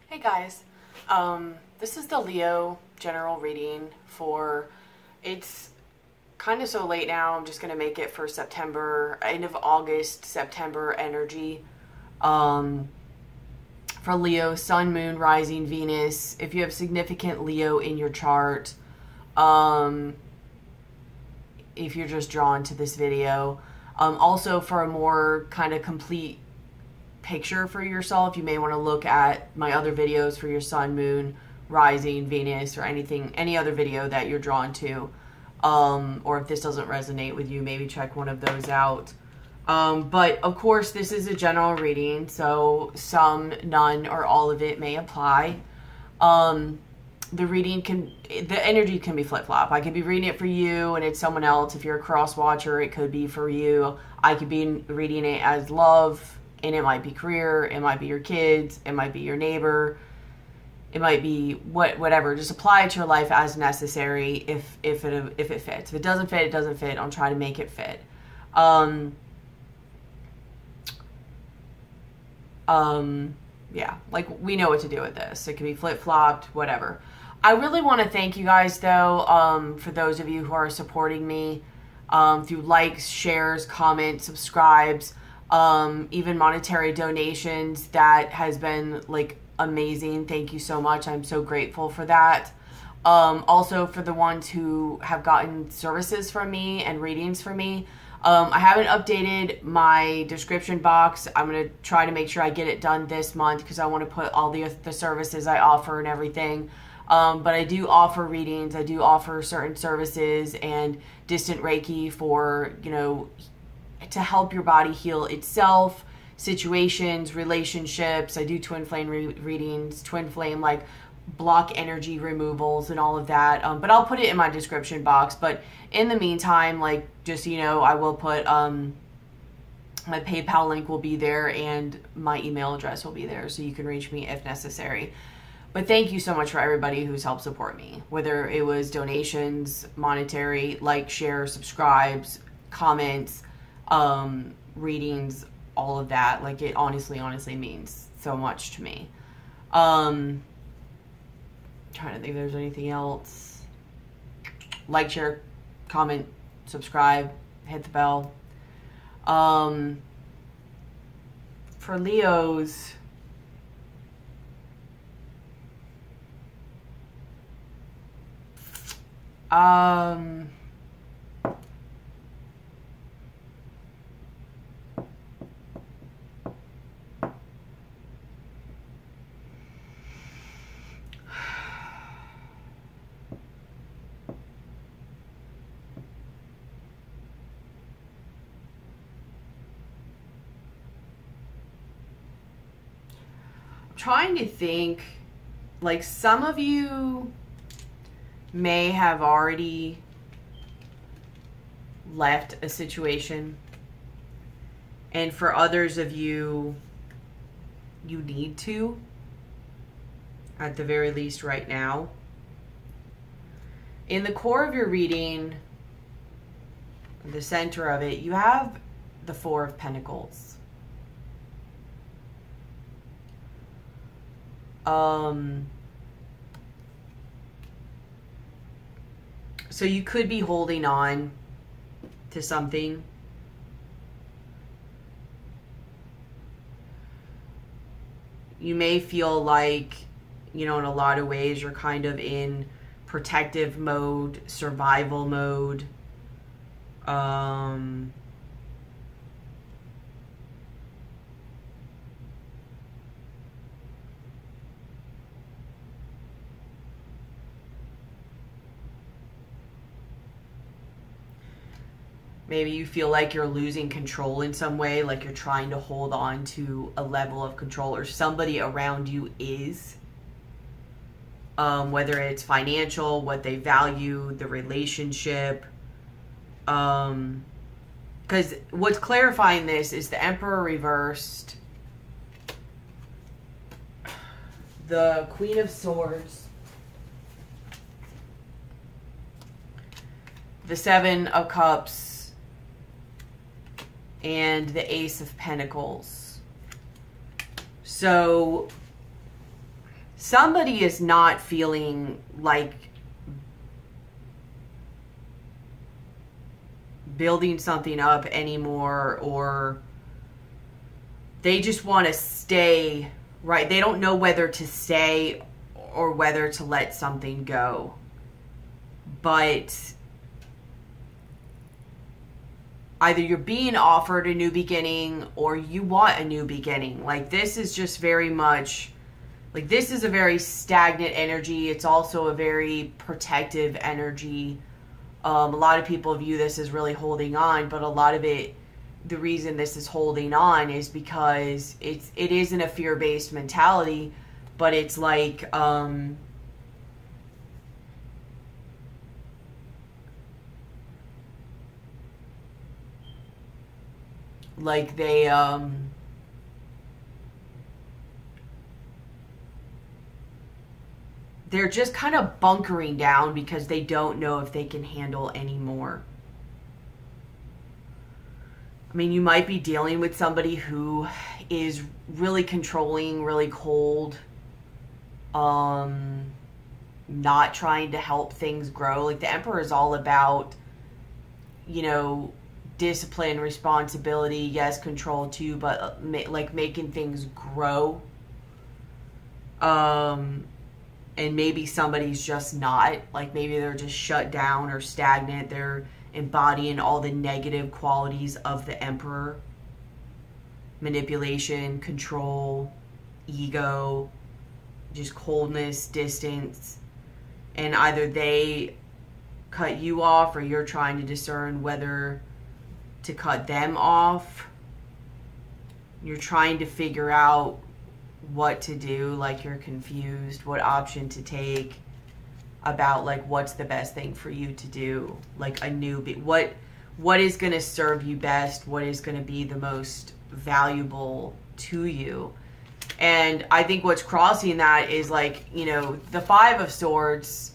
Hey guys, this is the Leo general reading for, it's kind of so late now, I'm just going to make it for September, end of August, September energy. For Leo, Sun, Moon, Rising, Venus, if you have significant Leo in your chart, if you're just drawn to this video. Also for a more kind of complete picture for yourself, you may want to look at my other videos for your Sun, Moon, Rising, Venus, or any other video that you're drawn to. Or if this doesn't resonate with you, maybe check one of those out. But of course, this is a general reading, so some, none, or all of it may apply. The energy can be flip-flop. I could be reading it for you and it's someone else. If you're a cross-watcher, it could be for you. I could be reading it as love, and it might be career, it might be your kids, it might be your neighbor, it might be whatever. Just apply it to your life as necessary if it fits. If it doesn't fit, it doesn't fit. I'll try to make it fit. Yeah, like we know what to do with this. It can be flip-flopped, whatever. I really want to thank you guys though, for those of you who are supporting me through likes, shares, comments, subscribes, even monetary donations. That has been like amazing. Thank you so much. I'm so grateful for that. Also for the ones who have gotten services from me and readings from me. I haven't updated my description box. I'm going to try to make sure I get it done this month because I want to put all the services I offer and everything. But I do offer readings. I do offer certain services and distant Reiki for, you know, to help your body heal itself, situations, relationships. I do twin flame readings, twin flame like block energy removals and all of that. But I'll put it in my description box. But in the meantime, like, just so you know, I will put my PayPal link will be there and my email address will be there so you can reach me if necessary. But thank you so much for everybody who's helped support me, whether it was donations, monetary, like, share, subscribes, comments, readings, all of that. Like, it honestly means so much to me. Trying to think if there's anything else. Like, share, comment, subscribe, hit the bell. For Leos, trying to think, like, some of you may have already left a situation, and for others of you, you need to, at the very least right now. In the core of your reading, the center of it, you have the Four of Pentacles. So you could be holding on to something. You may feel like, you know, in a lot of ways, you're kind of in protective mode, survival mode. Maybe you feel like you're losing control in some way, like you're trying to hold on to a level of control, or somebody around you is. Whether it's financial, what they value, the relationship. Because what's clarifying this is the Emperor reversed, the Queen of Swords, the Seven of Cups, and the Ace of Pentacles. So somebody is not feeling like building something up anymore, or they just want to stay, right? They don't know whether to stay or whether to let something go. But either you're being offered a new beginning or you want a new beginning. Like, this is just very much, like, this is a very stagnant energy. It's also a very protective energy. A lot of people view this as really holding on, but a lot of it, the reason this is holding on is because it isn't a fear-based mentality, but it's like, like they're just kind of bunkering down because they don't know if they can handle anymore. I mean, you might be dealing with somebody who is really controlling, really cold, not trying to help things grow. Like, the Emperor is all about, you know, discipline, responsibility, yes, control too, but like making things grow. And maybe somebody's just not, like, maybe they're just shut down or stagnant. They're embodying all the negative qualities of the Emperor: manipulation, control, ego, just coldness, distance. And either they cut you off, or you're trying to discern whether to cut them off. You're trying to figure out what to do, like, you're confused, what option to take about, like, what's the best thing for you to do, like a newbie. What is going to serve you best? What is going to be the most valuable to you? And I think what's crossing that is, like, you know, the Five of Swords.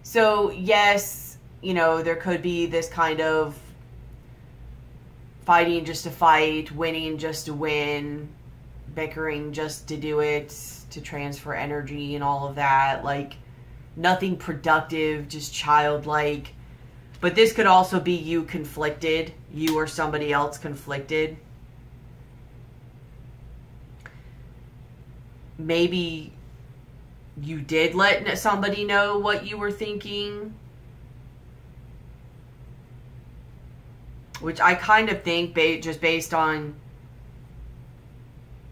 So yes, you know, there could be this kind of fighting just to fight, winning just to win, bickering just to do it, to transfer energy and all of that. Like, nothing productive, just childlike. But this could also be you conflicted, you or somebody else conflicted. Maybe you did let somebody know what you were thinking, which I kind of think, just based on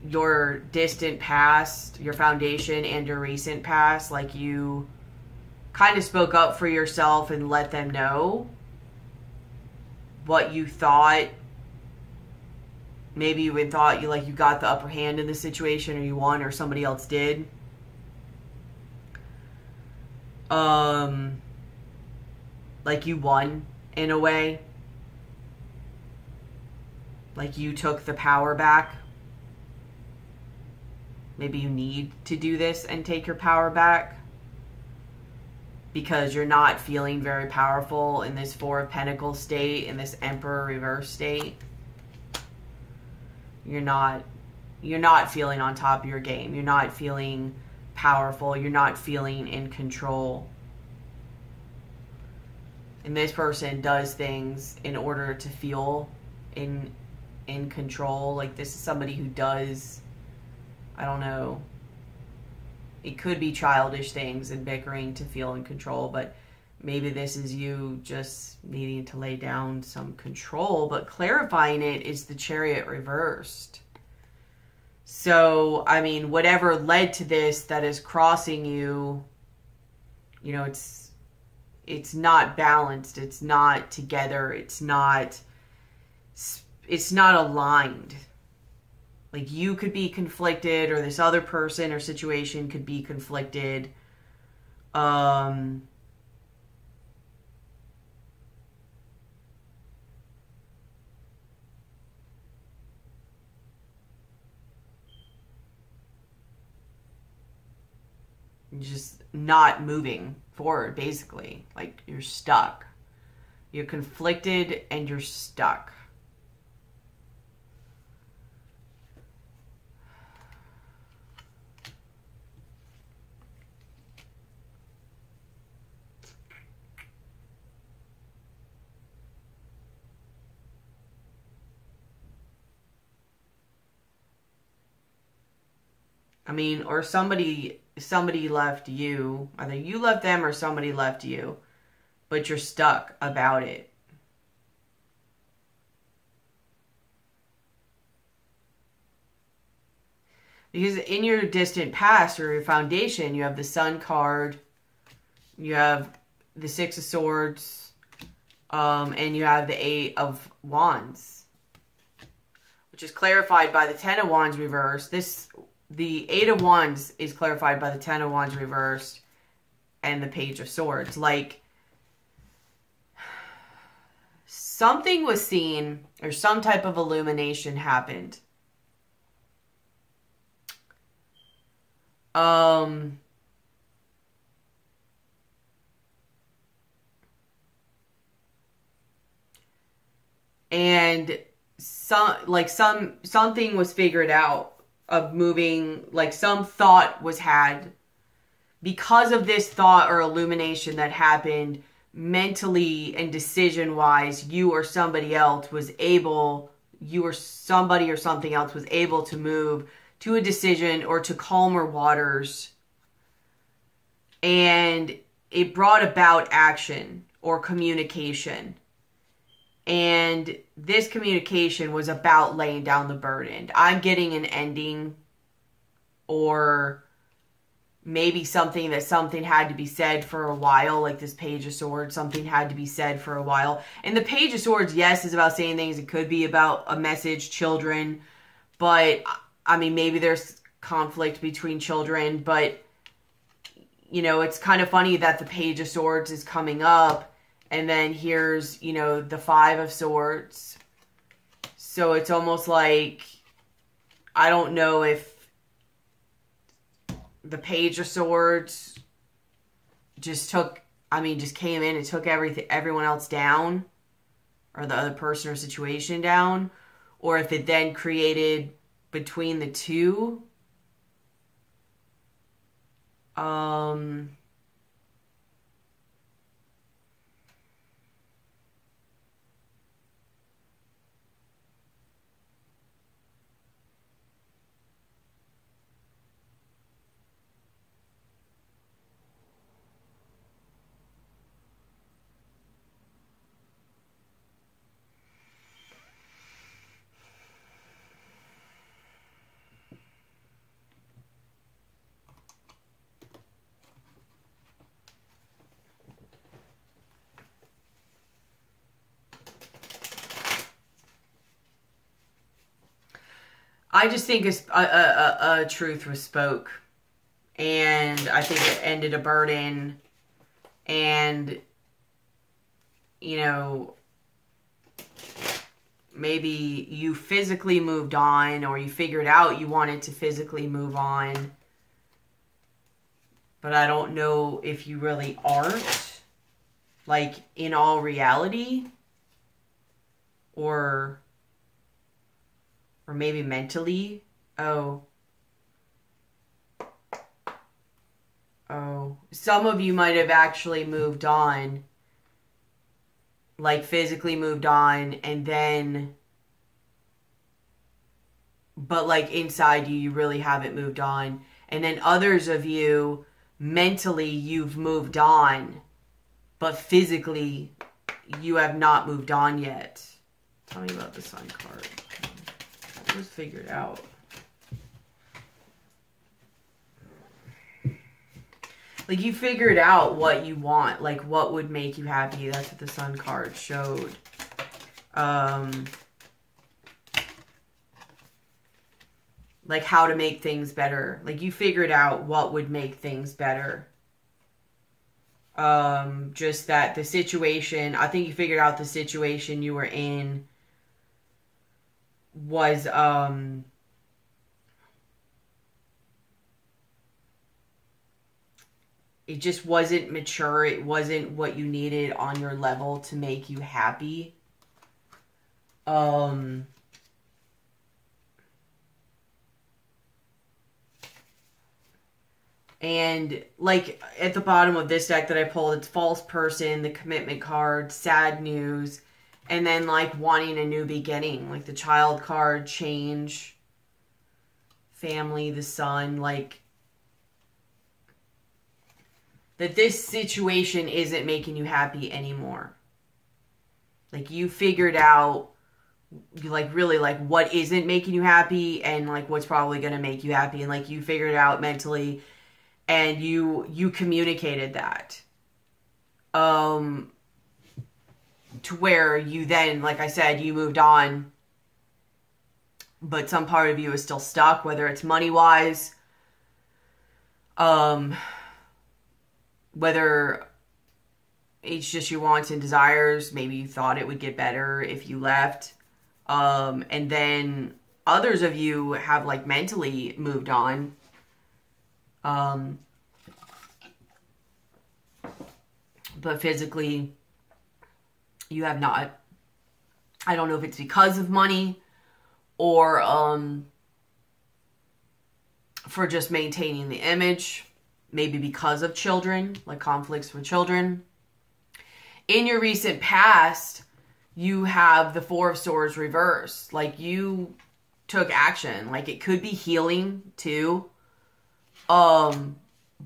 your distant past, your foundation, and your recent past, like, you kind of spoke up for yourself and let them know what you thought. Maybe you even thought you got the upper hand in the situation, or you won, or somebody else did. Like, you won in a way. Like, you took the power back. Maybe you need to do this and take your power back because you're not feeling very powerful in this Four of Pentacles state, in this Emperor reverse state. You're not feeling on top of your game. You're not feeling powerful. You're not feeling in control. And this person does things in order to feel in control. Like, this is somebody who does, I don't know, it could be childish things and bickering to feel in control, but maybe this is you just needing to lay down some control. But clarifying it is the Chariot reversed. So, I mean, whatever led to this that is crossing you, you know, it's not balanced. It's not together. It's not aligned. Like, you could be conflicted, or this other person or situation could be conflicted. Just not moving forward, basically. Like, you're stuck. You're conflicted and you're stuck. I mean, or somebody left you. Either you left them or somebody left you. But you're stuck about it. Because in your distant past or your foundation, you have the Sun card, you have the Six of Swords, and you have the Eight of Wands, which is clarified by the Ten of Wands reversed. The Eight of Wands is clarified by the Ten of Wands reversed and the Page of Swords. Like, something was seen or some type of illumination happened. And something was figured out of moving, like some thought was had. Because of this thought or illumination that happened, mentally and decision-wise, you or somebody else was able, you or somebody or something else was able to move to a decision or to calmer waters. And it brought about action or communication. And this communication was about laying down the burden. I'm getting an ending, or maybe something had to be said for a while, like this Page of Swords, something had to be said for a while. And the Page of Swords, yes, is about saying things. It could be about a message, children, but I mean, maybe there's conflict between children, but you know, it's kind of funny that the Page of Swords is coming up, and then here's, you know, the Five of Swords. So it's almost like, I don't know if the Page of Swords just came in and took everyone else down, or the other person or situation down, or if it then created between the two. I just think a truth was spoke, and I think it ended a burden, and, you know, maybe you physically moved on, or you figured out you wanted to physically move on, but I don't know if you really aren't, like, in all reality, or maybe mentally. Oh, some of you might have actually moved on, like physically moved on, and then, but like inside you really haven't moved on. And then others of you, mentally you've moved on, but physically you have not moved on yet. Tell me about the Sun card. It was figured out. Like, you figured out what you want, like what would make you happy. That's what the Sun card showed. Like how to make things better. Like, you figured out what would make things better. Just that the situation, I think you figured out the situation you were in was, it just wasn't mature. It wasn't what you needed on your level to make you happy. And like at the bottom of this deck that I pulled, it's false person, the commitment card, sad news, and then like wanting a new beginning, like the child card, change, family, the son, like, that this situation isn't making you happy anymore. Like, you figured out, like, really, like, what isn't making you happy and, like, what's probably going to make you happy. And, like, you figured it out mentally and you communicated that. To where you then, like I said, you moved on, but some part of you is still stuck, whether it's money-wise, whether it's just your wants and desires. Maybe you thought it would get better if you left. And then others of you have, like, mentally moved on. But physically, you have not. I don't know if it's because of money or for just maintaining the image. Maybe because of children, like conflicts with children. In your recent past, you have the Four of Swords reversed. Like, you took action. Like, it could be healing too. But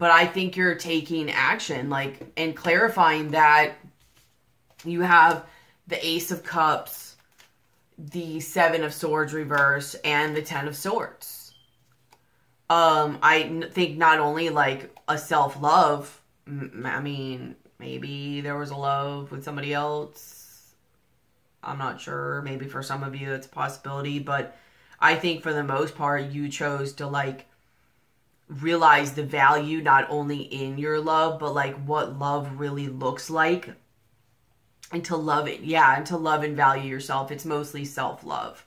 I think you're taking action, like, and clarifying that you have the Ace of Cups, the Seven of Swords reverse, and the Ten of Swords. I think not only, like, a self-love, I mean, maybe there was a love with somebody else. I'm not sure. Maybe for some of you it's a possibility, but I think for the most part you chose to, like, realize the value not only in your love, but, like, what love really looks like. And to love it, and to love and value yourself. It's mostly self-love.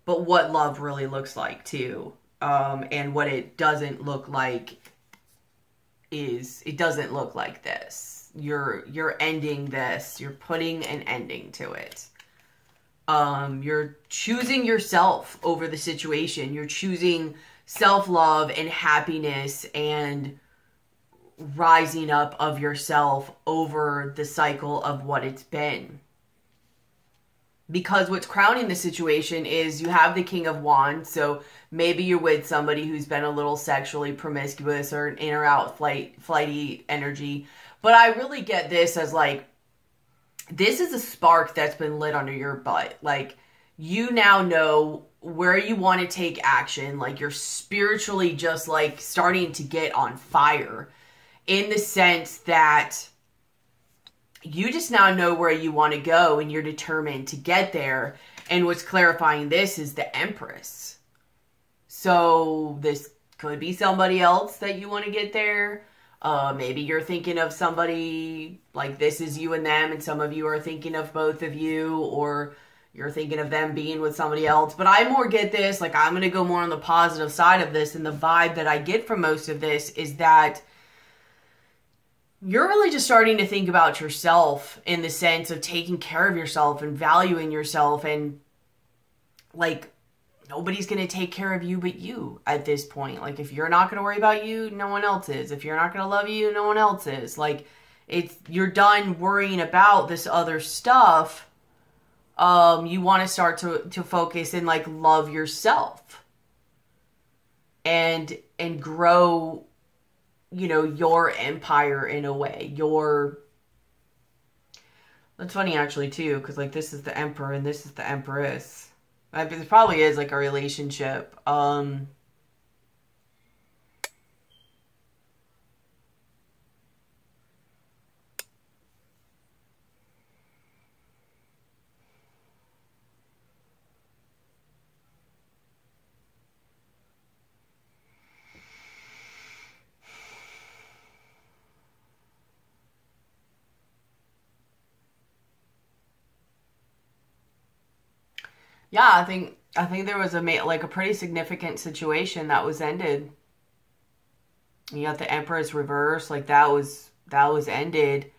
But what love really looks like too. And what it doesn't look like is, it doesn't look like this. You're ending this. You're putting an ending to it. You're choosing yourself over the situation. You're choosing self-love and happiness and rising up of yourself over the cycle of what it's been. Because what's crowning the situation is you have the King of Wands, so maybe you're with somebody who's been a little sexually promiscuous or in or out flighty energy. But I really get this as, like, this is a spark that's been lit under your butt. Like, you now know where you want to take action. Like, you're spiritually just, like, starting to get on fire. In the sense that you just now know where you want to go and you're determined to get there. And what's clarifying this is the Empress. So this could be somebody else that you want to get there. Maybe you're thinking of somebody, like, this is you and them, and some of you are thinking of both of you, or you're thinking of them being with somebody else. But I more get this, like, I'm going to go more on the positive side of this, and the vibe that I get from most of this is that you're really just starting to think about yourself in the sense of taking care of yourself and valuing yourself, and, like, nobody's going to take care of you but you at this point. Like, if you're not going to worry about you, no one else is. If you're not going to love you, no one else is. Like, you're done worrying about this other stuff. You want to start to focus and, like, love yourself and grow, you know, your empire in a way. That's funny actually too, because, like, this is the Emperor and this is the Empress. It probably is, like, a relationship. Yeah, I think there was a pretty significant situation that was ended. You got the Empress reverse, like, that was ended.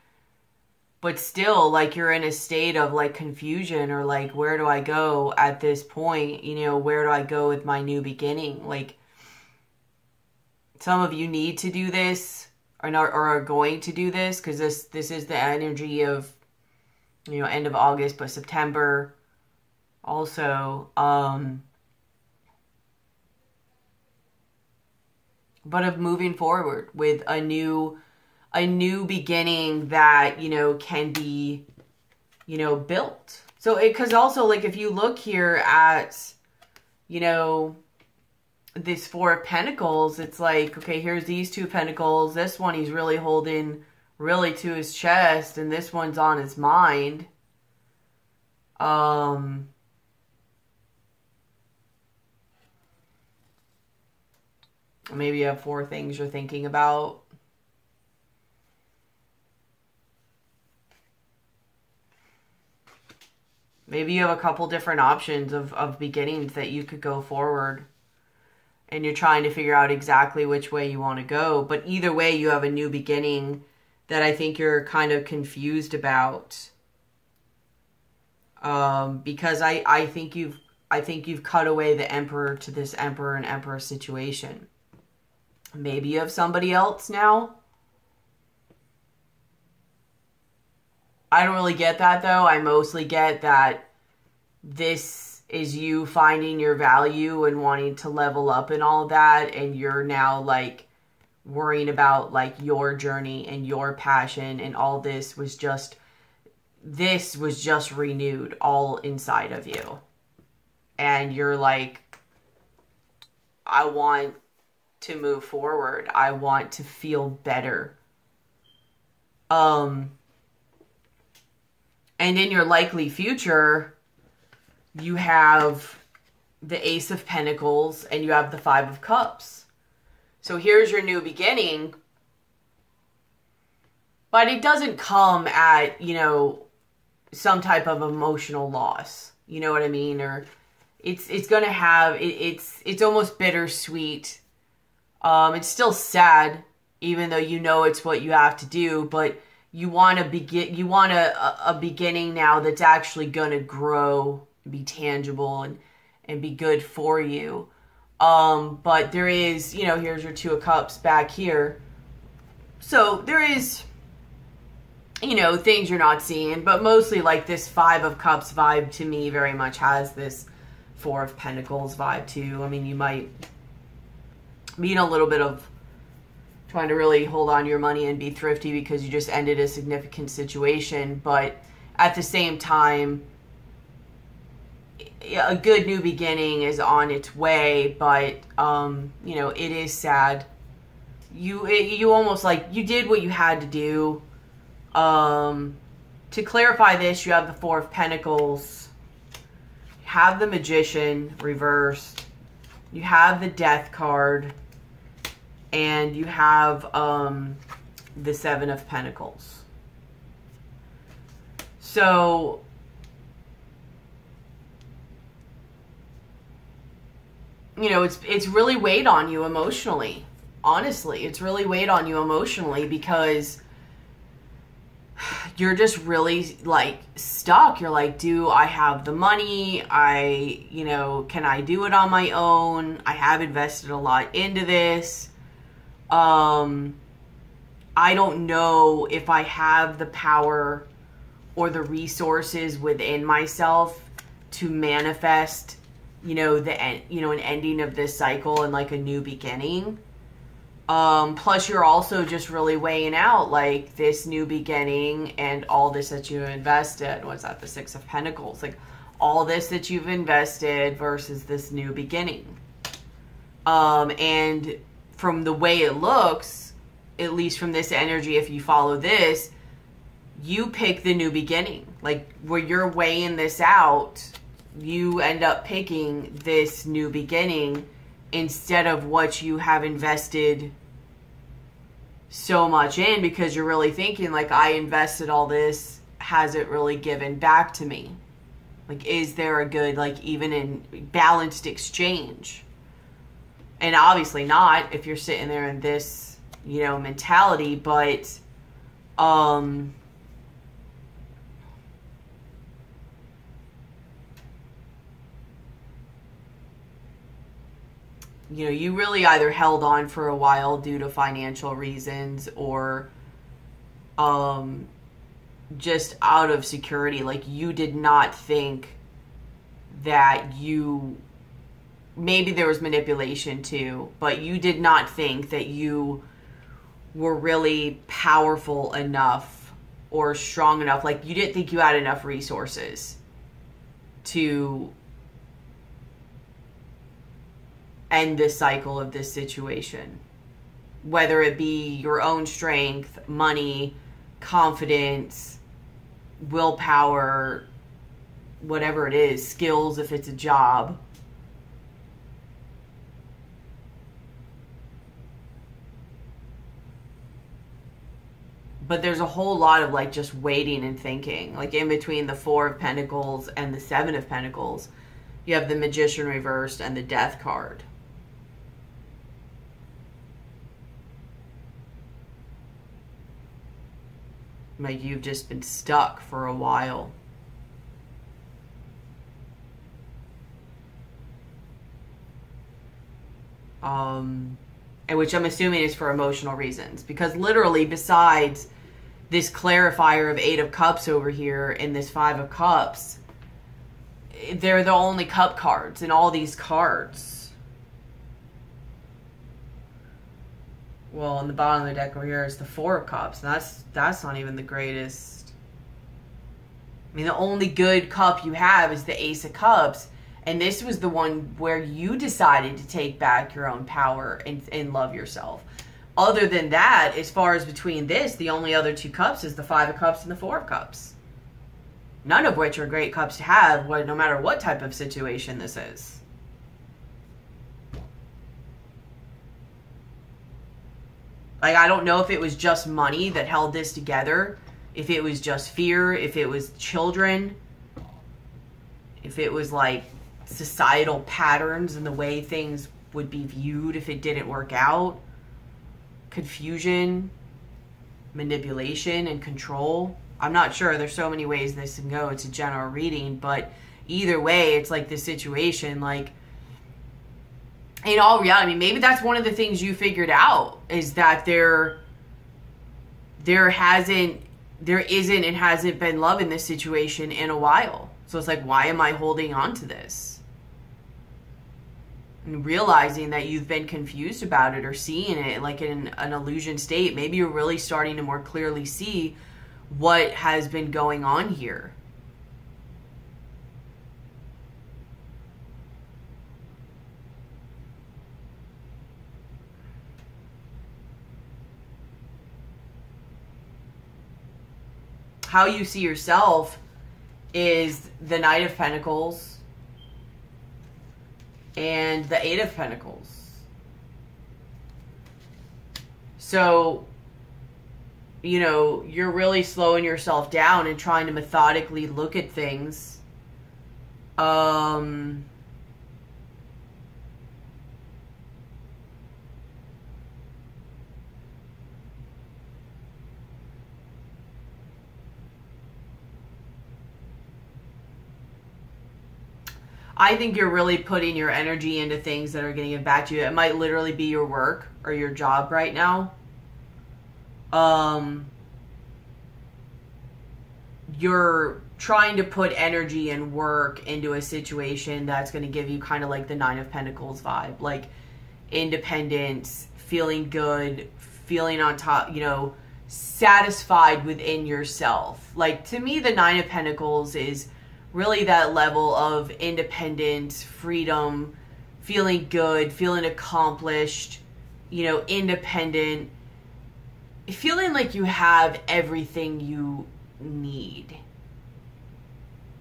But still, like, you're in a state of, like, confusion, or, like, where do I go at this point? You know, where do I go with my new beginning? Like, some of you need to do this, or are going to do this, because this is the energy of, you know, end of August, but September also. but of moving forward with a new beginning that, you know, can be, you know, built. So because also, like, if you look here at, you know, this Four of Pentacles, it's like, okay, here's these two pentacles. This one he's really holding really to his chest, and this one's on his mind. Maybe you have four things you're thinking about. Maybe you have a couple different options of beginnings that you could go forward. And you're trying to figure out exactly which way you want to go. But either way, you have a new beginning that I think you're kind of confused about. Because I think you've cut away the Emperor to this Emperor and Emperor situation. Maybe you have somebody else now. I don't really get that, though. I mostly get that this is you finding your value and wanting to level up and all that, and you're now, like, worrying about, like, your journey and your passion, and all this was just renewed all inside of you. And you're like, I want to move forward. I want to feel better. And in your likely future, you have the Ace of Pentacles and you have the Five of Cups. So here's your new beginning. But it doesn't come at, you know, some type of emotional loss. You know what I mean? Or it's going to have, it's almost bittersweet. It's still sad, even though you know it's what you have to do, but you want to begin, you want a beginning now that's actually going to grow, be tangible, and be good for you. But there is, you know, here's your Two of Cups back here. So there is, you know, things you're not seeing, but mostly like this Five of Cups vibe to me very much has this Four of Pentacles vibe too. I mean, you might be in a little bit of trying to really hold on to your money and be thrifty because you just ended a significant situation. But at the same time, a good new beginning is on its way. But, you know, it is sad. You almost like, you did what you had to do. To clarify this, you have the Four of Pentacles. You have the Magician reversed. You have the Death card. And you have the Seven of Pentacles. So, you know, it's really weighed on you emotionally. Honestly, it's really weighed on you emotionally because you're just really, like, stuck. You're like, do I have the money? You know, can I do it on my own? I have invested a lot into this. I don't know if I have the power or the resources within myself to manifest, you know, an ending of this cycle and like a new beginning. Plus you're also just really weighing out like this new beginning and all this that you invested. What's that? The Six of Pentacles. Like all this that you've invested versus this new beginning. And from the way it looks, at least from this energy, if you follow this, you pick the new beginning. Like where you're weighing this out, you end up picking this new beginning instead of what you have invested so much in, because you're really thinking like, I invested all this, has it really given back to me? Like, is there a good, like, even in balanced exchange? And obviously not if you're sitting there in this, you know, mentality, but, you know, you really either held on for a while due to financial reasons or, just out of security. Like you did not think that you maybe there was manipulation too, but you did not think that you were really powerful enough or strong enough. Like, you didn't think you had enough resources to end this cycle of this situation. Whether it be your own strength, money, confidence, willpower, whatever it is, skills if it's a job. But there's a whole lot of like just waiting and thinking. Like in between the Four of Pentacles and the Seven of Pentacles, you have the Magician reversed and the Death card. Like you've just been stuck for a while. And which I'm assuming is for emotional reasons. Because literally, besides this clarifier of Eight of Cups over here and this Five of Cups, they're the only cup cards in all these cards. Well, on the bottom of the deck over here is the Four of Cups. And that's not even the greatest. I mean, the only good cup you have is the Ace of Cups. And this was the one where you decided to take back your own power and love yourself. Other than that, as far as between this, the only other two cups is the Five of Cups and the Four of Cups. None of which are great cups to have, no matter what type of situation this is. Like, I don't know if it was just money that held this together, if it was just fear, if it was children, if it was like societal patterns and the way things would be viewed if it didn't work out, confusion, manipulation, and control. I'm not sure. There's so many ways this can go. It's a general reading, but either way, it's like this situation, like, in all reality, I mean, maybe that's one of the things you figured out, is that there isn't and hasn't been love in this situation in a while. So it's like, why am I holding on to this? And realizing that you've been confused about it or seeing it like in an illusion state. Maybe you're really starting to more clearly see what has been going on here. How you see yourself is the Knight of Pentacles and the Eight of Pentacles. So, you know, you're really slowing yourself down and trying to methodically look at things. I think you're really putting your energy into things that are going to give back to you. It might literally be your work or your job right now. You're trying to put energy and work into a situation that's going to give you kind of like the Nine of Pentacles vibe. Like independence, feeling good, feeling on top, you know, satisfied within yourself. Like, to me, the Nine of Pentacles is really that level of independence, freedom, feeling good, feeling accomplished, you know, independent, feeling like you have everything you need.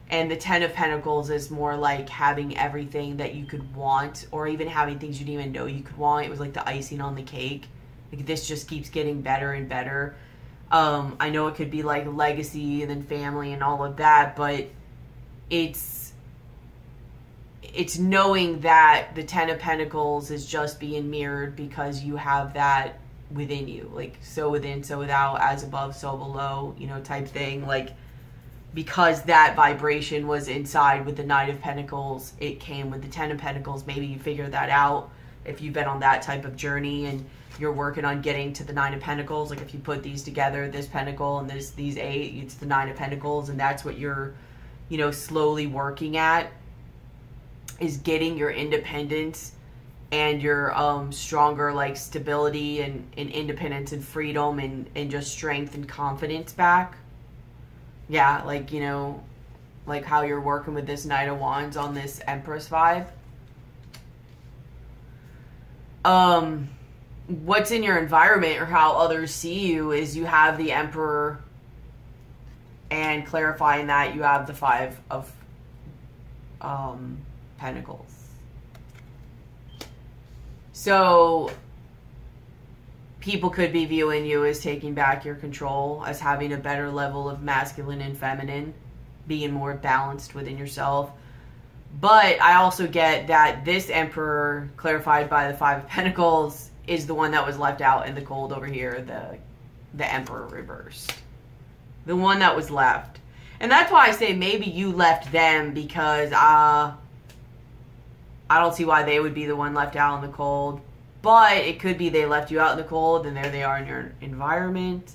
And the Ten of Pentacles is more like having everything that you could want, or even having things you didn't even know you could want. It was like the icing on the cake. Like, this just keeps getting better and better. I know it could be like legacy and then family and all of that, but it's knowing that the Ten of Pentacles is just being mirrored because you have that within you. Like, so within, so without, as above, so below, you know, type thing. Like, because that vibration was inside with the Knight of Pentacles, it came with the Ten of Pentacles. Maybe you figure that out if you've been on that type of journey and you're working on getting to the Nine of Pentacles. Like, if you put these together, this Pentacle and these eight, it's the Nine of Pentacles, and that's what you're, you know, slowly working at. is getting your independence and your stronger like stability and independence and freedom and just strength and confidence back. Yeah, like, you know, like how you're working with this Knight of Wands on this Empress vibe. What's in your environment or how others see you is you have the Emperor, and clarifying that you have the Five of Pentacles. So people could be viewing you as taking back your control, as having a better level of masculine and feminine, being more balanced within yourself. But I also get that this Emperor, clarified by the Five of Pentacles, is the one that was left out in the cold over here, the Emperor reversed. The one that was left. And that's why I say maybe you left them, because I don't see why they would be the one left out in the cold. But it could be they left you out in the cold and there they are in your environment.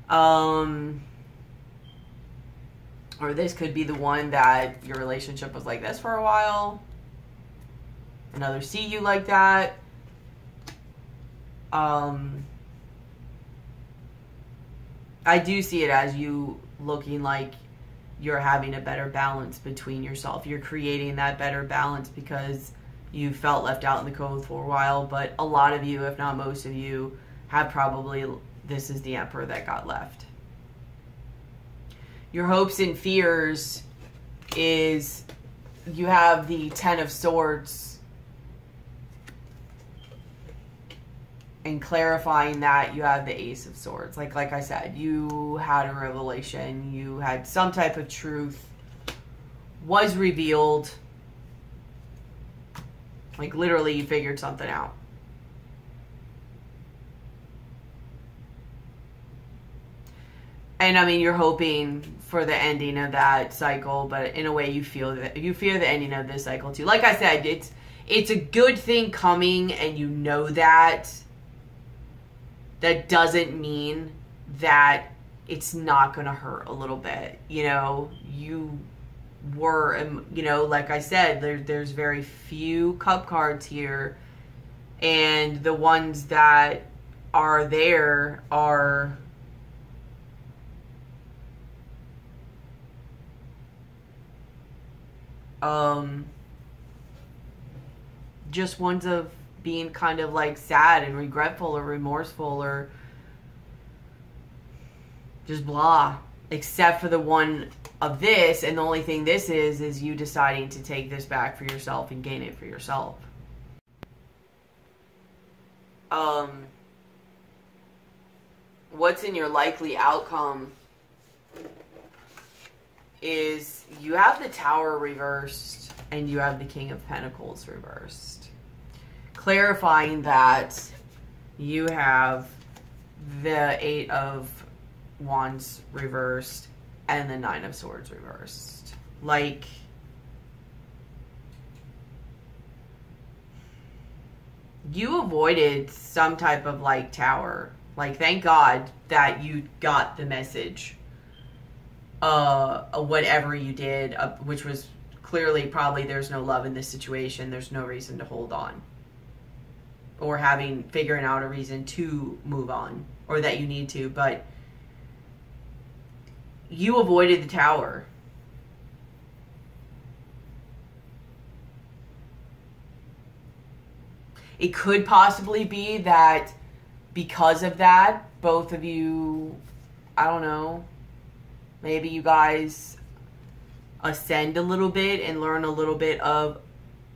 Or this could be the one that your relationship was like this for a while, and others see you like that. I do see it as you looking like you're having a better balance between yourself. You're creating that better balance because you felt left out in the cold for a while. But a lot of you, if not most of you, have probably, this is the Emperor that got left. Your hopes and fears is you have the Ten of Swords, and clarifying that you have the Ace of Swords. Like I said, you had a revelation. You had some type of truth was revealed. Like literally you figured something out. And I mean, you're hoping for the ending of that cycle, but in a way you feel that you fear the ending of this cycle too. Like I said, it's a good thing coming, and you know that. That doesn't mean that it's not going to hurt a little bit. You know, you were, you know, like I said, there's very few cup cards here, and the ones that are there are just ones of being kind of like sad and regretful or remorseful or just blah, except for the one of this. And the only thing this is you deciding to take this back for yourself and gain it for yourself. What's in your likely outcome is you have the Tower reversed and you have the King of Pentacles reversed. Clarifying that you have the Eight of Wands reversed and the Nine of Swords reversed. Like, you avoided some type of like tower. Like, thank God that you got the message. Whatever you did, which was clearly probably there's no love in this situation. There's no reason to hold on. Or figuring out a reason to move on. Or that you need to. But you avoided the tower. It could possibly be that because of that, both of you, I don't know, maybe you guys ascend a little bit and learn a little bit of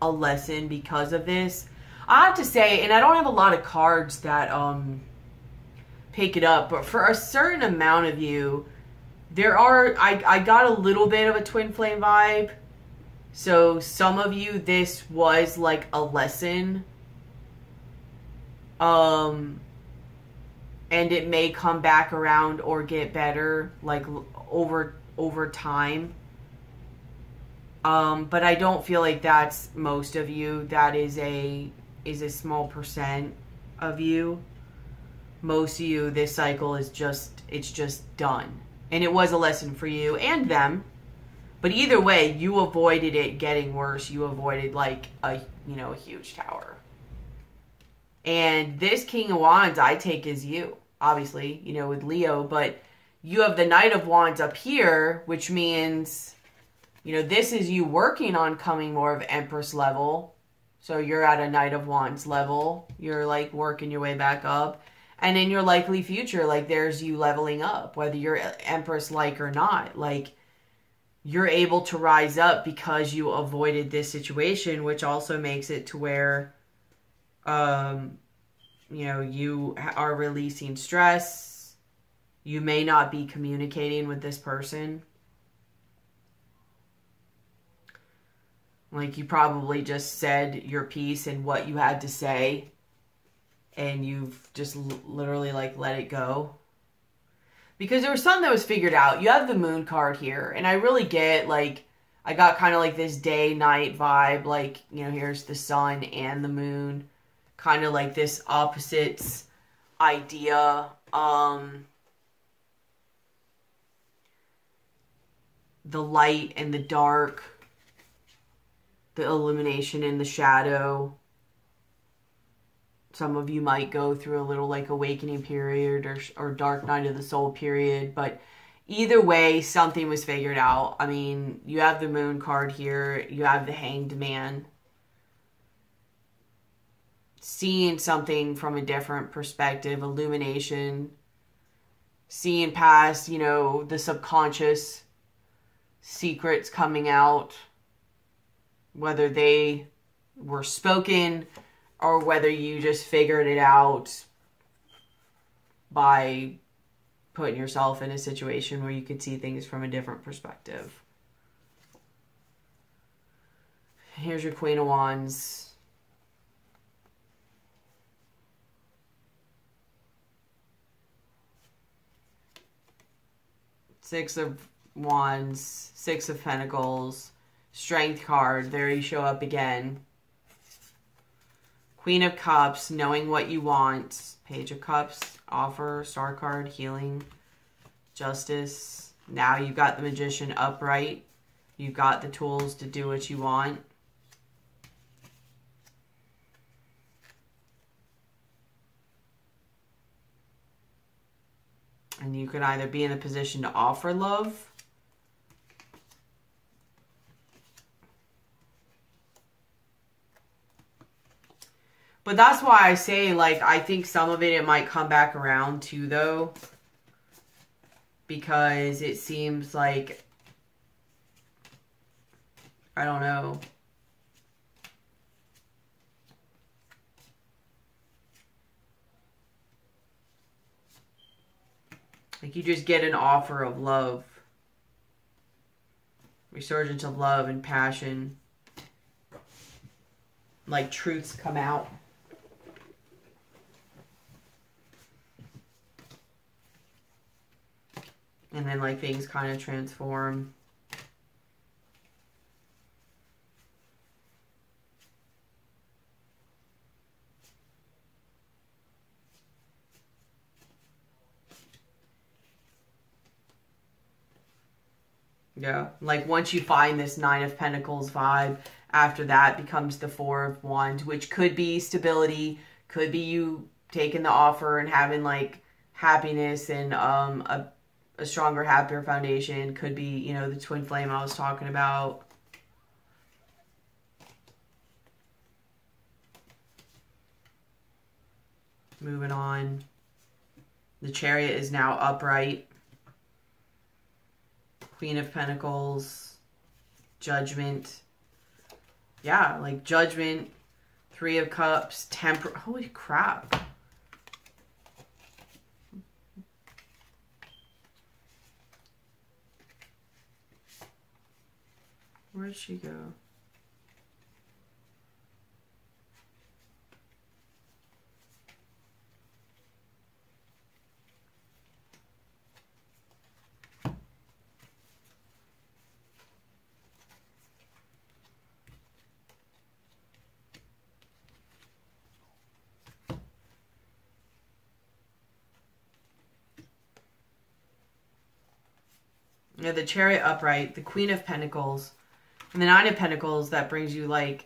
a lesson because of this. I have to say, and I don't have a lot of cards that pick it up, but for a certain amount of you, there are, I got a little bit of a twin flame vibe. So some of you, this was like a lesson. And it may come back around or get better, like over time. But I don't feel like that's most of you. That is a small percent of you. Most of you, this cycle is just, it's just done. And it was a lesson for you and them. But either way, you avoided it getting worse. You avoided like a huge tower. And this King of Wands I take as you, obviously, with Leo, but you have the Knight of Wands up here, which means, this is you working on coming more of Empress level. So you're at a Knight of Wands level. You're like working your way back up. And in your likely future, like there's you leveling up, whether you're Empress like or not. Like you're able to rise up because you avoided this situation, which also makes it to where, you are releasing stress. You may not be communicating with this person. Like you probably just said your piece and what you had to say, and you've just literally like let it go. Because there was something that was figured out. You have the Moon card here, and I really get, like, I got kind of like this day-night vibe, like, here's the sun and the moon, kind of like this opposites idea. The light and the dark, the illumination and the shadow. Some of you might go through a little like awakening period or dark night of the soul period. But either way, something was figured out. I mean, you have the Moon card here. You have the Hanged Man. Seeing something from a different perspective. Illumination. Seeing past, the subconscious secrets coming out. Whether they were spoken or whether you just figured it out by putting yourself in a situation where you could see things from a different perspective. Here's your Queen of Wands. Six of Wands, Six of Pentacles, Strength card. There you show up again. Queen of Cups, knowing what you want. Page of Cups, offer, Star card, healing, Justice. Now you've got the Magician upright. You've got the tools to do what you want. And you could either be in a position to offer love, but that's why I say, like, I think some of it might come back around too, though. Because it seems like, I don't know. Like, you just get an offer of love. Resurgence of love and passion. Like, truths come out. And then, like, things kind of transform. Yeah. Like, once you find this Nine of Pentacles vibe, after that becomes the Four of Wands, which could be stability, could be you taking the offer and having, like, happiness and a stronger, happier foundation. Could be, the twin flame I was talking about. Moving on. The Chariot is now upright. Queen of Pentacles. Judgment. Yeah, like Judgment. Three of Cups. Temper. Holy crap. Where'd she go? You have the Chariot upright, the Queen of Pentacles, and the Nine of Pentacles. That brings you like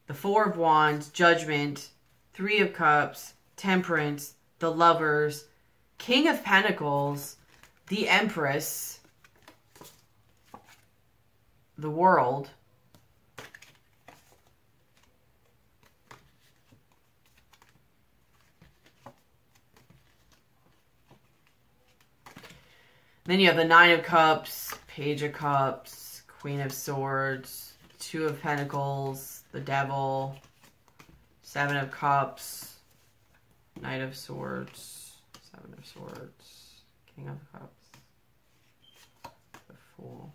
the Four of Wands, Judgment, Three of Cups, Temperance, the Lovers, King of Pentacles, the Empress, the World, then you have the Nine of Cups, Page of Cups, Queen of Swords, Two of Pentacles, the Devil, Seven of Cups, Knight of Swords, Seven of Swords, King of Cups, the Fool.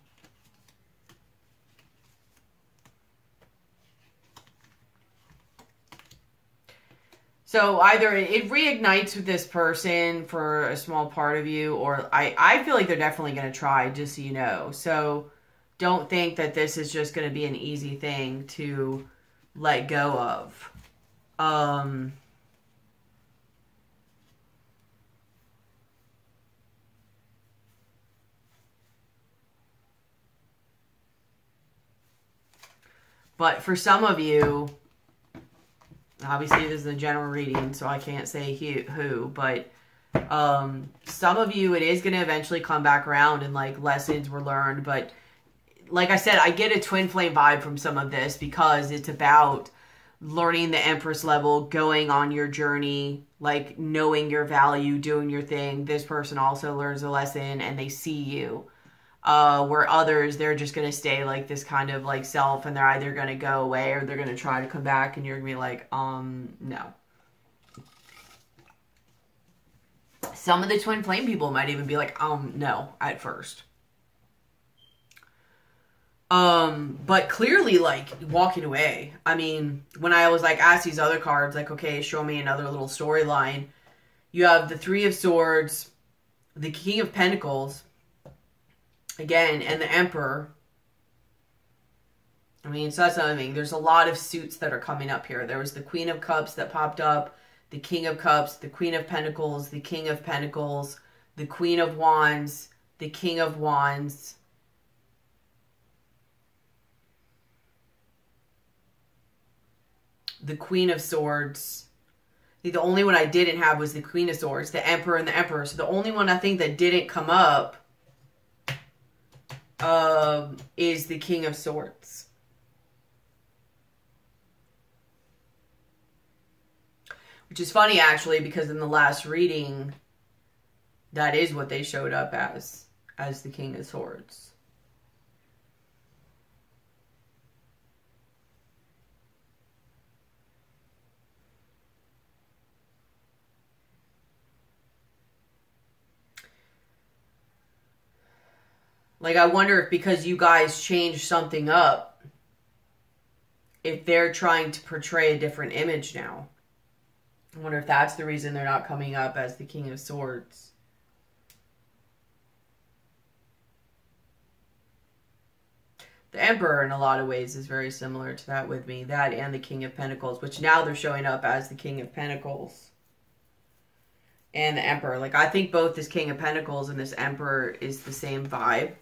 So either it reignites with this person for a small part of you, or I feel like they're definitely going to try, just so you know. So don't think that this is just going to be an easy thing to let go of. But for some of you, obviously this is a general reading, so I can't say who, but some of you, it is going to eventually come back around and like lessons were learned. But like I said, I get a twin flame vibe from some of this because it's about learning the Empress level, going on your journey, like knowing your value, doing your thing. This person also learns a lesson and they see you. Where others, they're just going to stay like this kind of like self, and they're either going to go away or they're going to try to come back, and you're going to be like, no. Some of the twin flame people might even be like, no, at first. But clearly, like, walking away. I mean, when I was like, asked these other cards, like, okay, show me another little storyline. You have the Three of Swords, the King of Pentacles, again, and the Emperor. I mean, so that's another thing. There's a lot of suits that are coming up here. There was the Queen of Cups that popped up, the King of Cups, the Queen of Pentacles, the King of Pentacles, the Queen of Wands, the King of Wands. The Queen of Swords. The only one I didn't have was the Queen of Swords, the Emperor and the Emperor. So the only one I think that didn't come up is the King of Swords. Which is funny, actually, because in the last reading, that is what they showed up as the King of Swords. Like, I wonder if because you guys changed something up, if they're trying to portray a different image now. I wonder if that's the reason they're not coming up as the King of Swords. The Emperor, in a lot of ways, is very similar to that with me. That and the King of Pentacles, which now they're showing up as the King of Pentacles. And the Emperor. Like, I think both this King of Pentacles and this Emperor is the same vibe.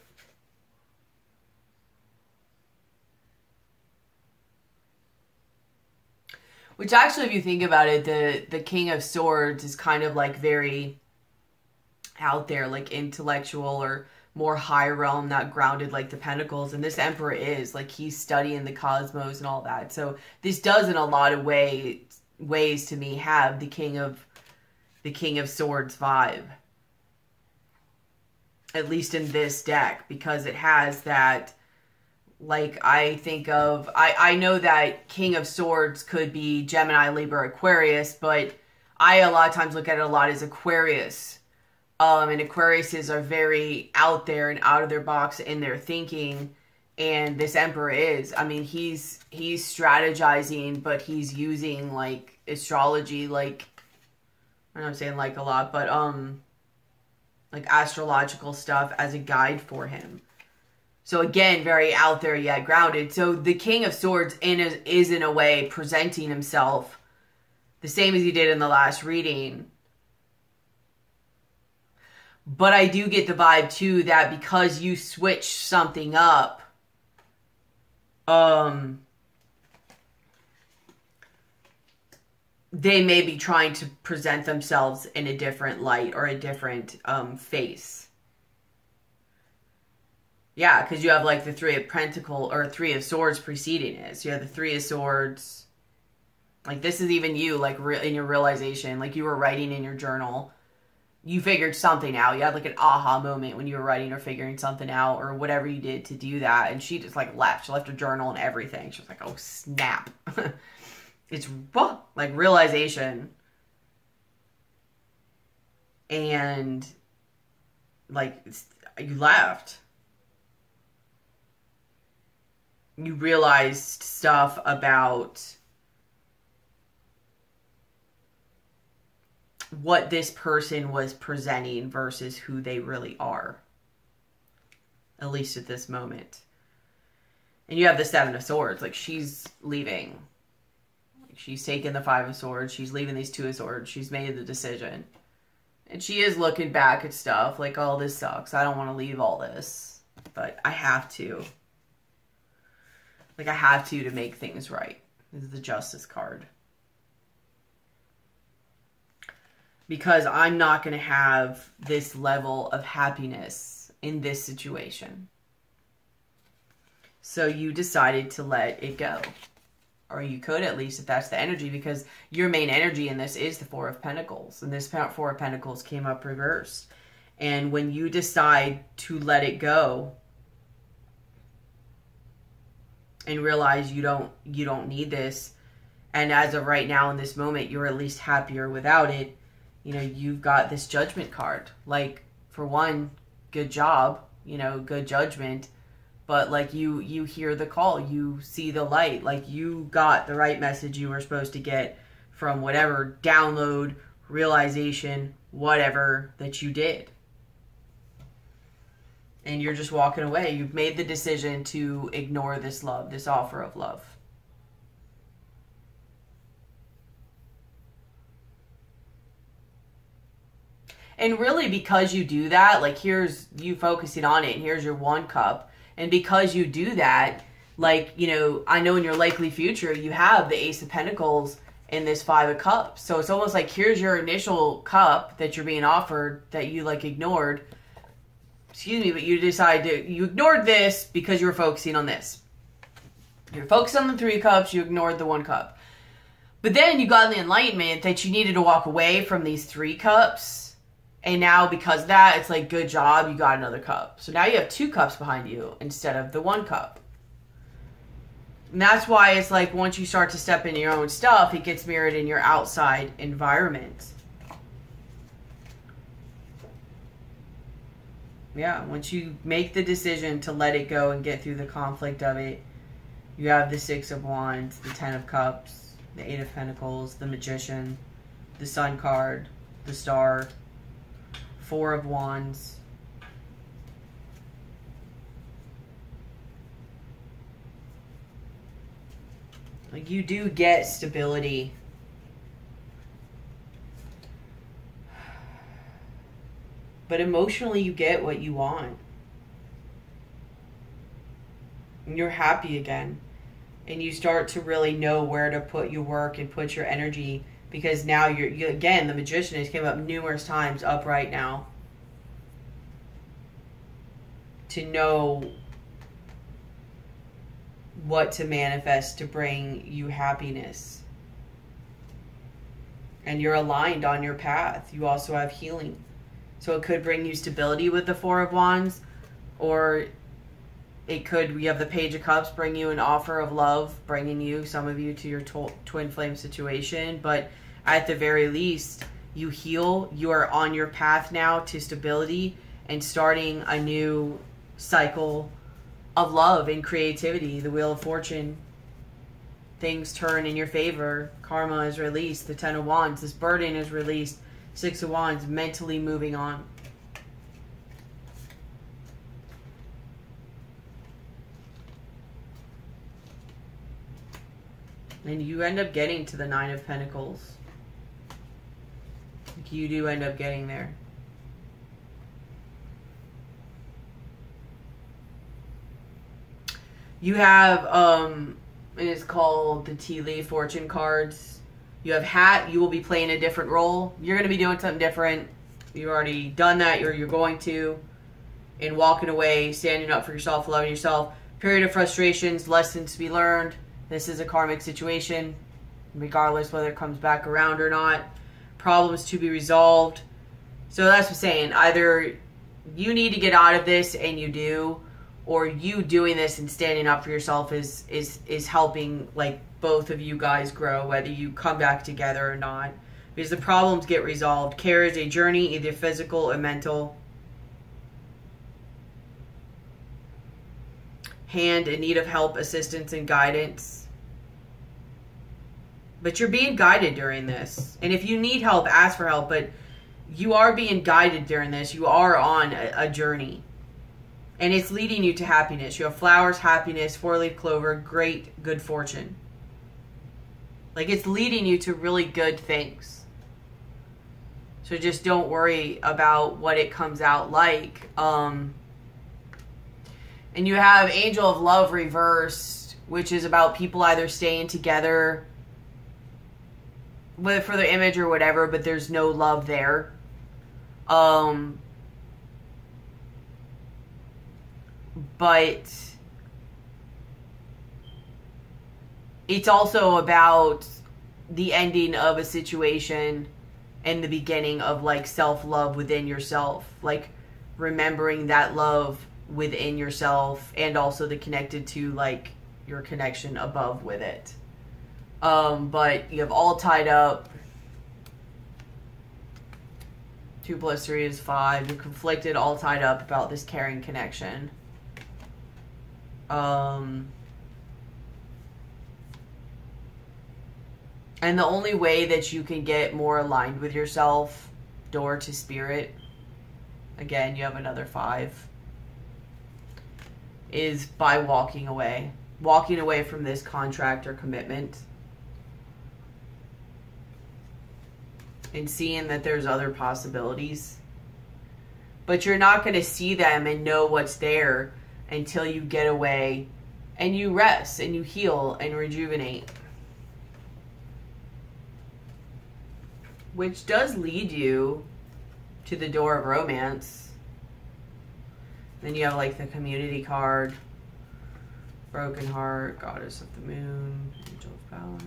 Which actually, if you think about it, the King of Swords is kind of like very out there, like intellectual or more high realm, not grounded like the Pentacles. And this Emperor is, like, he's studying the cosmos and all that. So this does in a lot of ways to me have the King of Swords vibe. At least in this deck, because it has that. Like, I think of, I know that King of Swords could be Gemini, Libra, Aquarius, but I a lot of times look at it a lot as Aquarius. And Aquariuses are very out there and out of their box in their thinking. And this Emperor is, I mean, he's strategizing, but he's using, like, astrology, like, I know I'm saying like a lot, but, like astrological stuff as a guide for him. So again, very out there yet grounded. So the King of Swords is in a way presenting himself the same as he did in the last reading. But I do get the vibe too that because you switch something up, they may be trying to present themselves in a different light or a different face. Yeah, because you have like the Three of Pentacles or Three of Swords preceding it. So you have the Three of Swords. Like this is even you, like in your realization, like you were writing in your journal. You figured something out. You had like an aha moment when you were writing or figuring something out or whatever you did to do that. And she just like left. She left her journal and everything. She was like, oh, snap. It's like realization. And like you left. You realized stuff about what this person was presenting versus who they really are. At least at this moment. And you have the Seven of Swords. Like, she's leaving. She's taken the Five of Swords. She's leaving these Two of Swords. She's made the decision. And she is looking back at stuff like, oh, this sucks. I don't want to leave all this. But I have to. Like, I have to make things right. This is the Justice card. Because I'm not going to have this level of happiness in this situation. So you decided to let it go. Or you could, at least, if that's the energy. Because your main energy in this is the Four of Pentacles. And this Four of Pentacles came up reversed. And when you decide to let it go and realize you don't need this, and as of right now in this moment you're at least happier without it, you know, you've got this Judgment card. Like, for one, good job, you know, good judgment, but like you hear the call, you see the light, like you got the right message you were supposed to get from whatever download, realization, whatever that you did. And you're just walking away. You've made the decision to ignore this love, this offer of love. And really, because you do that, like, here's you focusing on it, and here's your one cup. And because you do that, like, you know, I know in your likely future, you have the Ace of Pentacles and this Five of Cups. So it's almost like, here's your initial cup that you're being offered that you, like, ignored. Excuse me, but you you ignored this because you were focusing on this. You're focused on the Three of Cups, you ignored the one cup. But then you got the enlightenment that you needed to walk away from these three cups. And now because of that, it's like, good job, you got another cup. So now you have two cups behind you instead of the one cup. And that's why it's like, once you start to step into your own stuff, it gets mirrored in your outside environment. Yeah, once you make the decision to let it go and get through the conflict of it, you have the Six of Wands, the Ten of Cups, the Eight of Pentacles, the Magician, the Sun card, the Star, Four of Wands. Like, you do get stability. But emotionally, you get what you want. And you're happy again. And you start to really know where to put your work and put your energy. Because now you again, the Magician has came up numerous times upright now. To know what to manifest to bring you happiness. And you're aligned on your path. You also have healing. So it could bring you stability with the Four of Wands, or it could, we have the Page of Cups, bring you an offer of love, bringing you, some of you, to your twin flame situation. But at the very least, you heal. You are on your path now to stability and starting a new cycle of love and creativity. The Wheel of Fortune, things turn in your favor. Karma is released. The Ten of Wands, this burden is released. Six of Wands, mentally moving on. And you end up getting to the Nine of Pentacles. You do end up getting there. You have, and it's called the tea leaf fortune cards. You have hat. You will be playing a different role. You're going to be doing something different. You've already done that. You're going to. And walking away, standing up for yourself, loving yourself. Period of frustrations, lessons to be learned. This is a karmic situation, regardless whether it comes back around or not. Problems to be resolved. So that's what I'm saying. Either you need to get out of this and you do, or you doing this and standing up for yourself is helping, like, both of you guys grow, whether you come back together or not. Because the problems get resolved. Care is a journey, either physical or mental. Hand in need of help, assistance, and guidance. But you're being guided during this. And if you need help, ask for help. But you are being guided during this. You are on a journey. And it's leading you to happiness. You have flowers, happiness, four-leaf clover, great, good fortune. Like, it's leading you to really good things. So just don't worry about what it comes out like. And you have Angel of Love reversed, which is about people either staying together with for their image or whatever, but there's no love there. But it's also about the ending of a situation and the beginning of, like, self-love within yourself. Like, remembering that love within yourself, and also the connected to, like, your connection above with it. But you have all tied up. 2 + 3 is 5. You're conflicted, all tied up about this caring connection. And the only way that you can get more aligned with yourself, door to spirit, again, you have another 5, is by walking away. Walking away from this contract or commitment. And seeing that there's other possibilities. But you're not going to see them and know what's there until you get away and you rest and you heal and rejuvenate. Which does lead you to the door of romance. Then you have, like, the community card. Broken heart, goddess of the moon, angel of balance.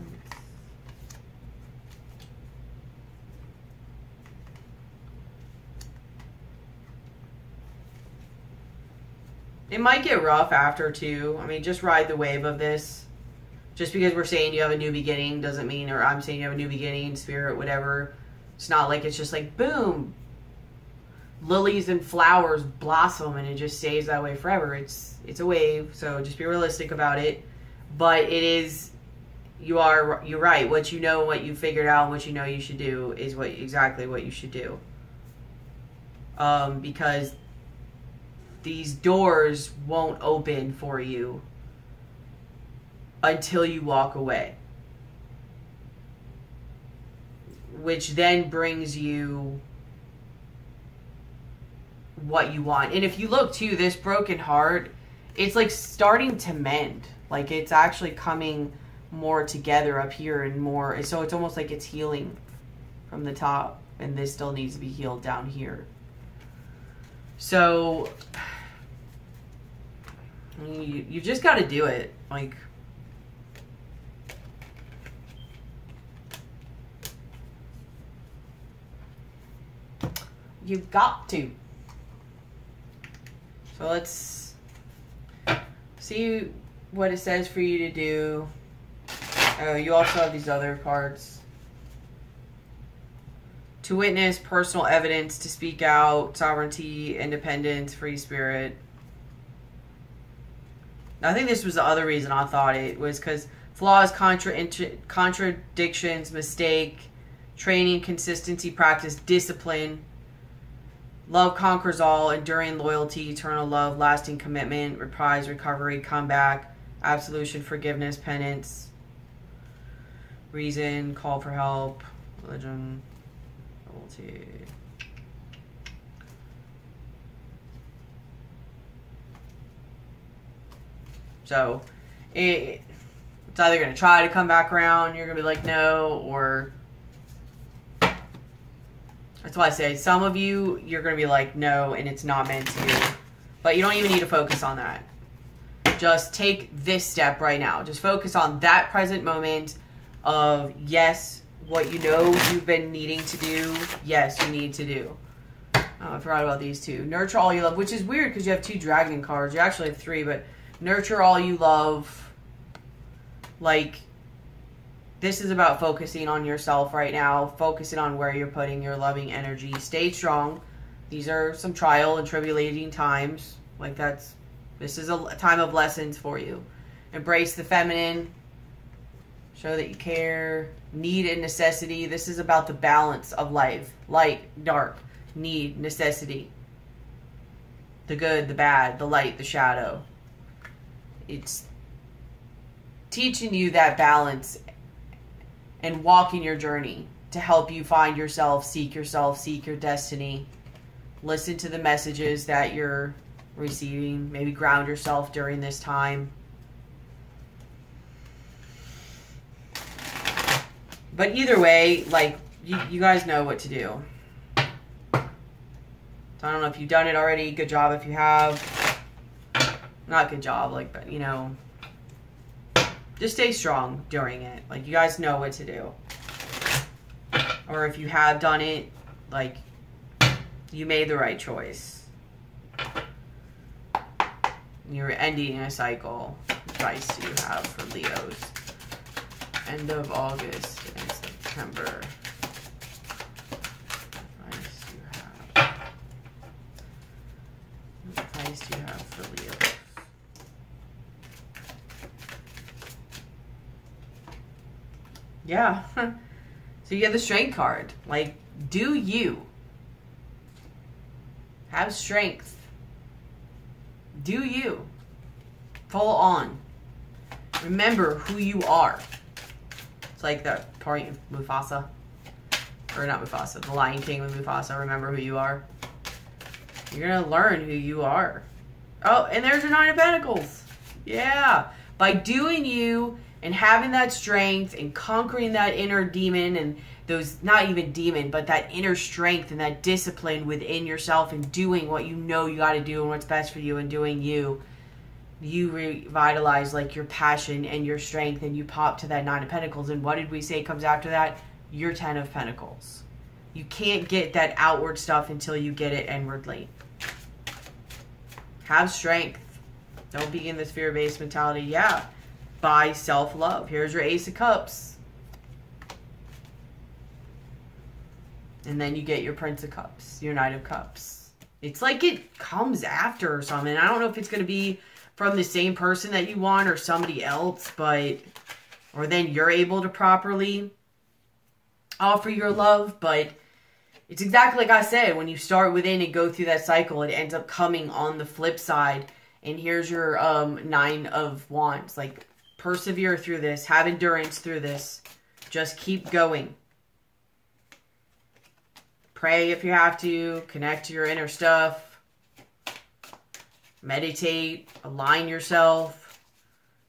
It might get rough after, too. I mean, just ride the wave of this. Just because we're saying you have a new beginning doesn't mean, or I'm saying you have a new beginning, spirit, whatever. It's not like it's just like, boom, lilies and flowers blossom and it just stays that way forever. It's a wave, so just be realistic about it. But it is, you're right. What you know, what you figured out, and what you know you should do is exactly what you should do. Because these doors won't open for you until you walk away. Which then brings you what you want. And if you look too, this broken heart, it's like starting to mend. Like, it's actually coming more together up here and more. So it's almost like it's healing from the top. And this still needs to be healed down here. So you just got to do it. Like, you've got to. So let's see what it says for you to do. Oh, you also have these other cards. To witness, personal evidence, to speak out, sovereignty, independence, free spirit. I think this was the other reason I thought it was because flaws, contradictions, mistake, training, consistency, practice, discipline. Love conquers all, enduring loyalty, eternal love, lasting commitment, reprise, recovery, comeback, absolution, forgiveness, penance, reason, call for help, religion, loyalty. So it's either going to try to come back around, you're going to be like, no, or that's why I say some of you, you're going to be like, no, and it's not meant to you. But you don't even need to focus on that. Just take this step right now. Just focus on that present moment of, yes, what you know you've been needing to do, yes, you need to do. Oh, I forgot about these two. Nurture all you love, which is weird because you have 2 dragon cards. You actually have 3, but nurture all you love. Like, this is about focusing on yourself right now, focusing on where you're putting your loving energy. Stay strong. These are some trial and tribulating times. Like, this is a time of lessons for you. Embrace the feminine. Show that you care. Need and necessity. This is about the balance of life. Light, dark, need, necessity. The good, the bad, the light, the shadow. It's teaching you that balance and walking your journey to help you find yourself, seek your destiny. Listen to the messages that you're receiving. Maybe ground yourself during this time. But either way, like, you guys know what to do. So I don't know if you've done it already. Good job if you have. Not good job, like, but, you know, just stay strong during it. Like, you guys know what to do. Or if you have done it, like, you made the right choice. You're ending a cycle. Advice do you have for Leos? End of August and September. Advice do you have? What advice do you have for Leos? Yeah. So you get the strength card. Like, do you have strength? Do you? Full on. Remember who you are. It's like that part of Mufasa. Or not Mufasa, the Lion King with Mufasa. Remember who you are. You're going to learn who you are. Oh, and there's your 9 of Pentacles. Yeah. By doing you and having that strength and conquering that inner demon and those, not even demon, but that inner strength and that discipline within yourself and doing what you know you got to do and what's best for you and doing you, you revitalize like your passion and your strength and you pop to that 9 of Pentacles. And what did we say comes after that? Your 10 of Pentacles. You can't get that outward stuff until you get it inwardly. Have strength. Don't be in this fear-based mentality. Yeah. By self-love. Here's your Ace of Cups. And then you get your Prince of Cups, your Knight of Cups. It's like it comes after or something. I don't know if it's going to be from the same person that you want or somebody else, but, or then you're able to properly offer your love, but it's exactly like I said, when you start within and go through that cycle, it ends up coming on the flip side. And here's your 9 of Wands. Like, persevere through this. Have endurance through this. Just keep going. Pray if you have to. Connect to your inner stuff. Meditate. Align yourself.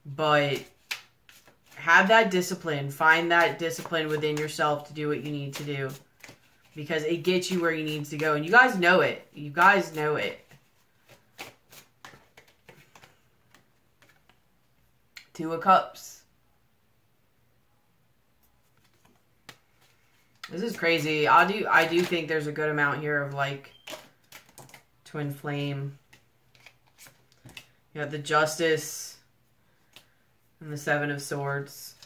But have that discipline. Find that discipline within yourself to do what you need to do. Because it gets you where you need to go. And you guys know it. You guys know it. 2 of Cups. This is crazy. I do think there's a good amount here of like twin flame. You have the Justice and the 7 of Swords.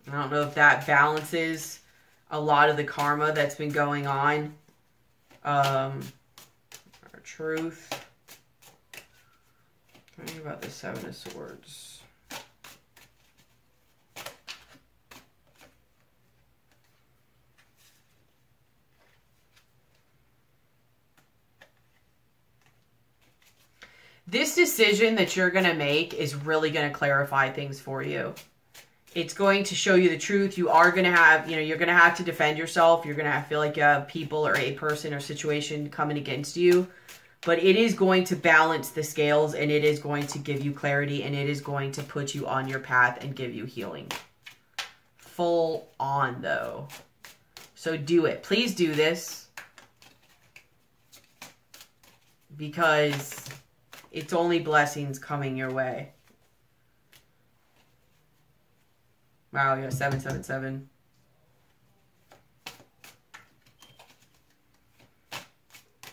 I don't know if that balances a lot of the karma that's been going on. Or truth. Tell me about the 7 of Swords. This decision that you're going to make is really going to clarify things for you. It's going to show you the truth. You are going to have, you're going to have to defend yourself. You're going to feel like you have people or a person or situation coming against you. But it is going to balance the scales, and it is going to give you clarity, and it is going to put you on your path and give you healing. Full on, though. So do it. Please do this. Because it's only blessings coming your way. Wow, yeah, 777.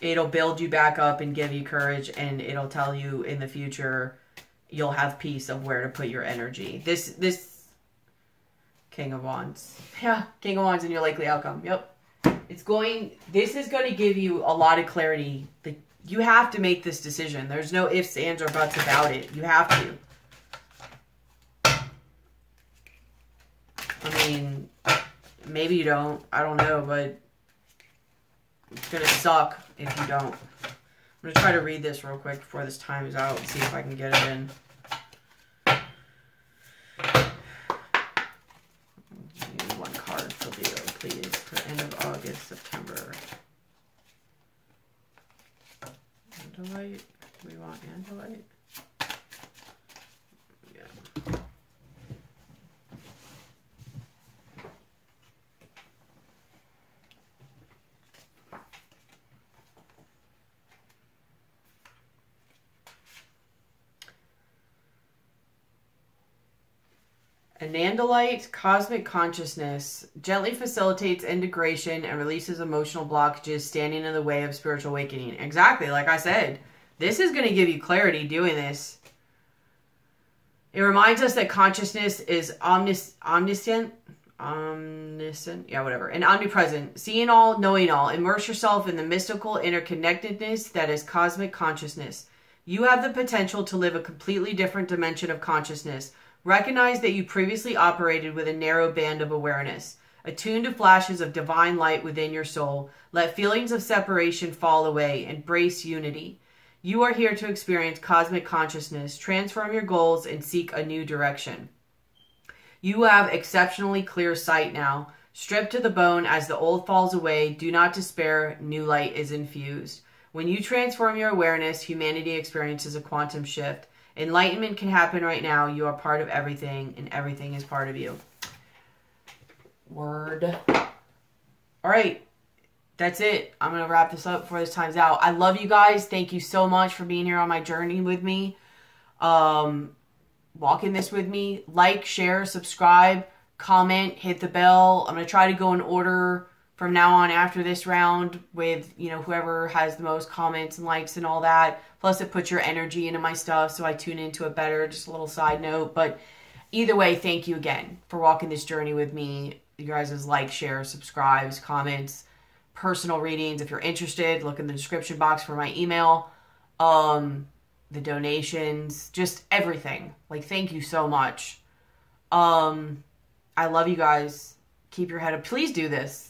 It'll build you back up and give you courage, and it'll tell you in the future you'll have peace of where to put your energy. This King of Wands. Yeah, King of Wands in your likely outcome. Yep. This is going to give you a lot of clarity. You have to make this decision. There's no ifs, ands, or buts about it. You have to. I mean, maybe you don't. I don't know, but it's going to suck if you don't. I'm going to try to read this real quick before this time is out and see if I can get it in. Give me one card for Leo, please, for end of August, September. Andalite? Do we want Andalite? Yeah. Anandalite cosmic consciousness gently facilitates integration and releases emotional blockages standing in the way of spiritual awakening. Exactly, like I said, this is going to give you clarity doing this. It reminds us that consciousness is omniscient, yeah, whatever, and omnipresent, seeing all, knowing all. Immerse yourself in the mystical interconnectedness that is cosmic consciousness. You have the potential to live a completely different dimension of consciousness. Recognize that you previously operated with a narrow band of awareness. Attune to flashes of divine light within your soul. Let feelings of separation fall away. Embrace unity. You are here to experience cosmic consciousness, transform your goals, and seek a new direction. You have exceptionally clear sight now. Stripped to the bone as the old falls away. Do not despair. New light is infused. When you transform your awareness, humanity experiences a quantum shift. Enlightenment can happen right now. You are part of everything, and everything is part of you. Word. All right. That's it. I'm going to wrap this up before this time's out. I love you guys. Thank you so much for being here on my journey with me. Walking this with me. Like, share, subscribe, comment, hit the bell. I'm going to try to go in order from now on after this round with, whoever has the most comments and likes and all that. Plus, it puts your energy into my stuff, so I tune into it better. Just a little side note. But either way, thank you again for walking this journey with me. You guys' like, share, subscribes, comments, personal readings. If you're interested, look in the description box for my email. The donations, just everything. Thank you so much. I love you guys. Keep your head up. Please do this.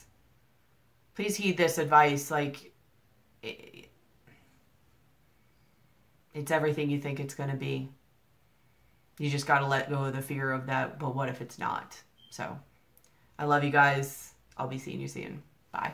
Please heed this advice. It's everything you think it's going to be. You just got to let go of the fear of that. But what if it's not? So I love you guys. I'll be seeing you soon. Bye.